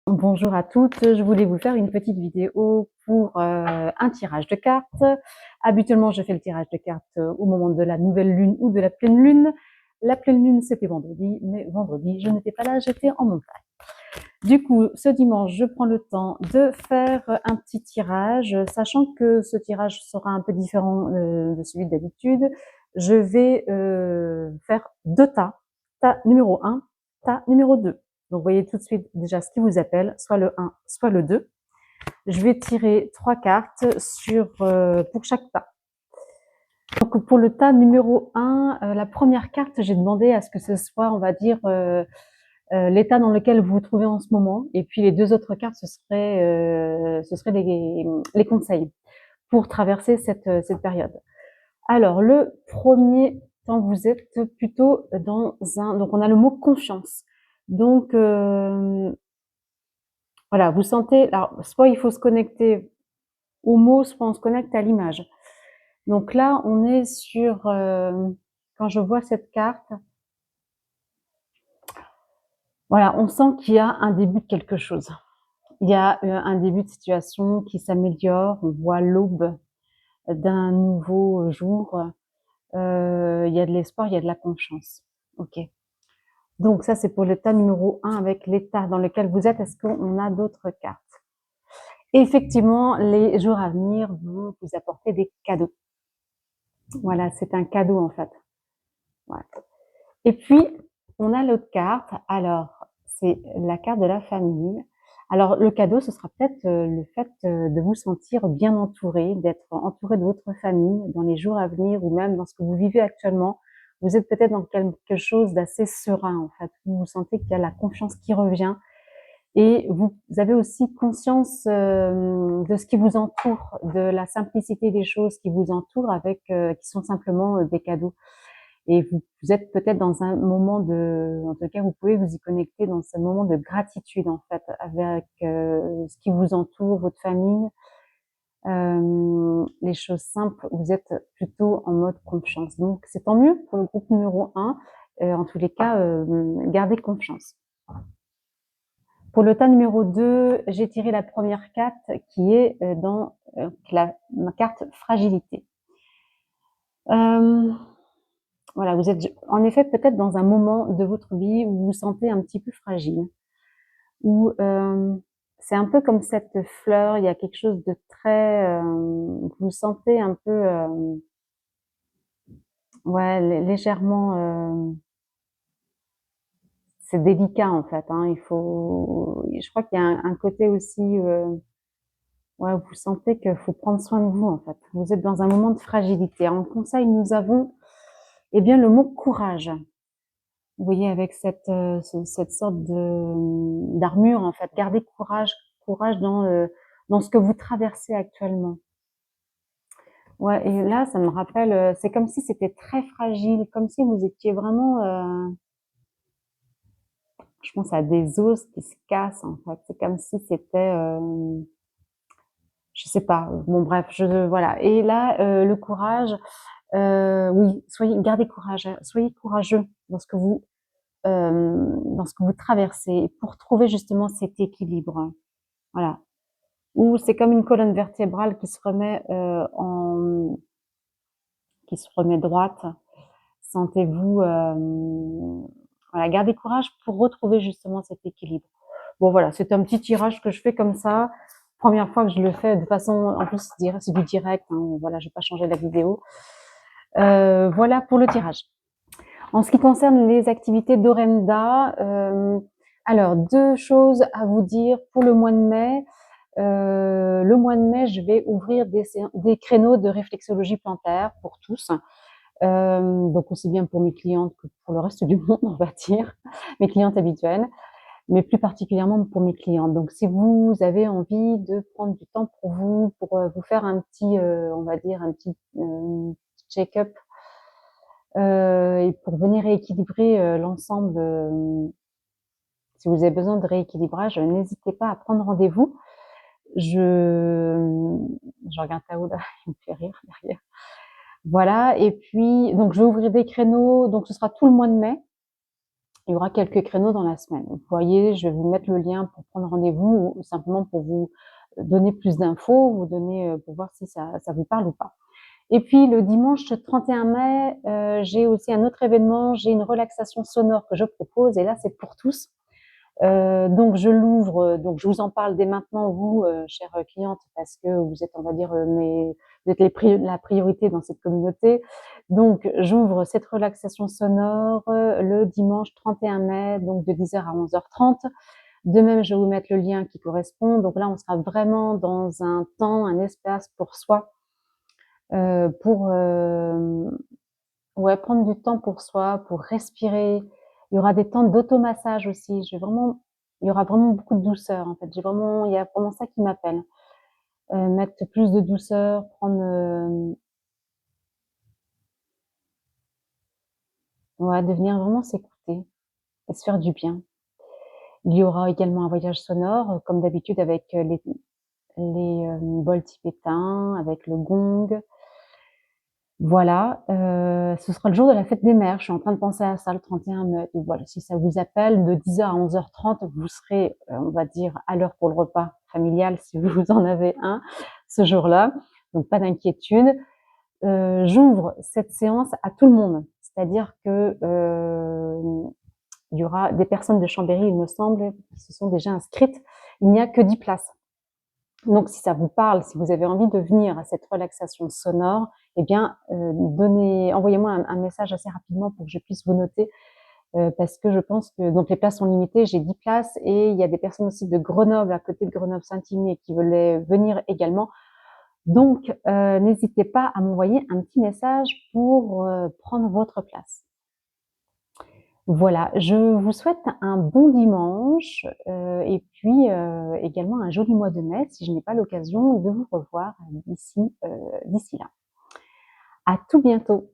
Bonjour à toutes, je voulais vous faire une petite vidéo pour un tirage de cartes. Habituellement, je fais le tirage de cartes au moment de la nouvelle lune ou de la pleine lune. La pleine lune, c'était vendredi, mais vendredi, je n'étais pas là, j'étais en montagne. Du coup, ce dimanche, je prends le temps de faire un petit tirage, sachant que ce tirage sera un peu différent de celui d'habitude. Je vais faire deux tas, tas numéro 1, tas numéro 2. Donc, vous voyez tout de suite déjà ce qui vous appelle, soit le 1, soit le 2. Je vais tirer 3 cartes pour chaque tas. Donc, pour le tas numéro 1, la première carte, j'ai demandé à ce que ce soit, on va dire, l'état dans lequel vous vous trouvez en ce moment. Et puis les deux autres cartes, ce serait les conseils pour traverser cette période. Alors, le premier temps, vous êtes plutôt dans un... Donc, on a le mot confiance. Donc, voilà, vous sentez... Alors, soit il faut se connecter au mot, soit on se connecte à l'image. Donc là, on est sur... quand je vois cette carte, voilà, on sent qu'il y a un début de quelque chose. Il y a un début de situation qui s'améliore, on voit l'aube d'un nouveau jour, il y a de l'espoir, il y a de la confiance. Ok. Donc ça, c'est pour l'état numéro 1 avec l'état dans lequel vous êtes. Est-ce qu'on a d'autres cartes? Et effectivement, les jours à venir vont vous apporter des cadeaux. Voilà, c'est un cadeau en fait. Ouais. Et puis, on a l'autre carte. Alors, c'est la carte de la famille. Alors, le cadeau, ce sera peut-être le fait de vous sentir bien entouré, d'être entouré de votre famille dans les jours à venir ou même dans ce que vous vivez actuellement. Vous êtes peut-être dans quelque chose d'assez serein, en fait. Vous sentez qu'il y a la confiance qui revient et vous avez aussi conscience de ce qui vous entoure, de la simplicité des choses qui vous entourent qui sont simplement des cadeaux. Et vous êtes peut-être dans un moment en tout cas, vous pouvez vous y connecter dans ce moment de gratitude, en fait, avec ce qui vous entoure, votre famille, les choses simples. Vous êtes plutôt en mode confiance. Donc, c'est tant mieux pour le groupe numéro 1. En tous les cas, gardez confiance. Pour le tas numéro 2, j'ai tiré la première carte qui est dans ma carte fragilité. Voilà, vous êtes en effet peut-être dans un moment de votre vie où vous vous sentez un petit peu fragile, où c'est un peu comme cette fleur, il y a quelque chose de très, vous vous sentez un peu, ouais, légèrement, c'est délicat en fait, hein, je crois qu'il y a un côté aussi, ouais, vous sentez qu'il faut prendre soin de vous en fait. Vous êtes dans un moment de fragilité. En conseil, nous avons, eh bien, le mot courage. Vous voyez, avec cette sorte d'armure, en fait. Gardez courage, courage dans ce que vous traversez actuellement. Ouais, et là, ça me rappelle, c'est comme si c'était très fragile, comme si vous étiez vraiment, je pense à des os qui se cassent, en fait. C'est comme si c'était, je sais pas. Bon, bref, voilà. Et là, le courage, oui, gardez courage, soyez courageux dans ce que vous traversez pour trouver justement cet équilibre. Voilà. Ou c'est comme une colonne vertébrale qui se remet droite. Sentez-vous, voilà, gardez courage pour retrouver justement cet équilibre. Bon voilà, c'est un petit tirage que je fais comme ça. Première fois que je le fais de façon, en plus c'est du direct. Hein, voilà, je vais pas changer la vidéo. Voilà pour le tirage. En ce qui concerne les activités d'Orenda, alors deux choses à vous dire pour le mois de mai. Le mois de mai, je vais ouvrir des créneaux de réflexologie plantaire pour tous. Donc aussi bien pour mes clientes que pour le reste du monde, on va dire, mes clientes habituelles, mais plus particulièrement pour mes clientes. Donc si vous avez envie de prendre du temps pour vous faire un petit, on va dire un petit check-up et pour venir rééquilibrer l'ensemble, si vous avez besoin de rééquilibrage, n'hésitez pas à prendre rendez-vous. Je regarde Tao là, il me fait rire derrière. Voilà, et puis donc je vais ouvrir des créneaux, donc ce sera tout le mois de mai. Il y aura quelques créneaux dans la semaine. Vous voyez, je vais vous mettre le lien pour prendre rendez-vous ou simplement pour vous donner plus d'infos, vous donner pour voir si ça vous parle ou pas. Et puis le dimanche 31 mai, j'ai aussi un autre événement, j'ai une relaxation sonore que je propose et là c'est pour tous. Donc je l'ouvre, donc je vous en parle dès maintenant vous, chère cliente, parce que vous êtes, on va dire, vous êtes la priorité dans cette communauté. Donc j'ouvre cette relaxation sonore le dimanche 31 mai, donc de 10h à 11h30. De même, je vais vous mettre le lien qui correspond. Donc là, on sera vraiment dans un temps, un espace pour soi, pour ouais, prendre du temps pour soi, pour respirer. Il y aura des temps d'automassage aussi. Il y aura vraiment beaucoup de douceur en fait. Il y a vraiment ça qui m'appelle. Mettre plus de douceur, prendre, ouais, de venir vraiment s'écouter et se faire du bien. Il y aura également un voyage sonore, comme d'habitude avec les bols tibétains, avec le gong. Voilà, ce sera le jour de la fête des mères. Je suis en train de penser à ça le 31 mai. Donc voilà, si ça vous appelle, de 10h à 11h30, vous serez, on va dire, à l'heure pour le repas familial si vous en avez un ce jour-là. Donc pas d'inquiétude. J'ouvre cette séance à tout le monde. C'est-à-dire que il y aura des personnes de Chambéry, il me semble, qui se sont déjà inscrites. Il n'y a que 10 places. Donc, si ça vous parle, si vous avez envie de venir à cette relaxation sonore, eh bien, envoyez-moi un message assez rapidement pour que je puisse vous noter, parce que je pense que donc les places sont limitées. J'ai 10 places et il y a des personnes aussi de Grenoble, à côté de Grenoble-Saint-Imier, qui voulaient venir également. Donc, n'hésitez pas à m'envoyer un petit message pour prendre votre place. Voilà, je vous souhaite un bon dimanche et puis également un joli mois de mai si je n'ai pas l'occasion de vous revoir d'ici là. À tout bientôt.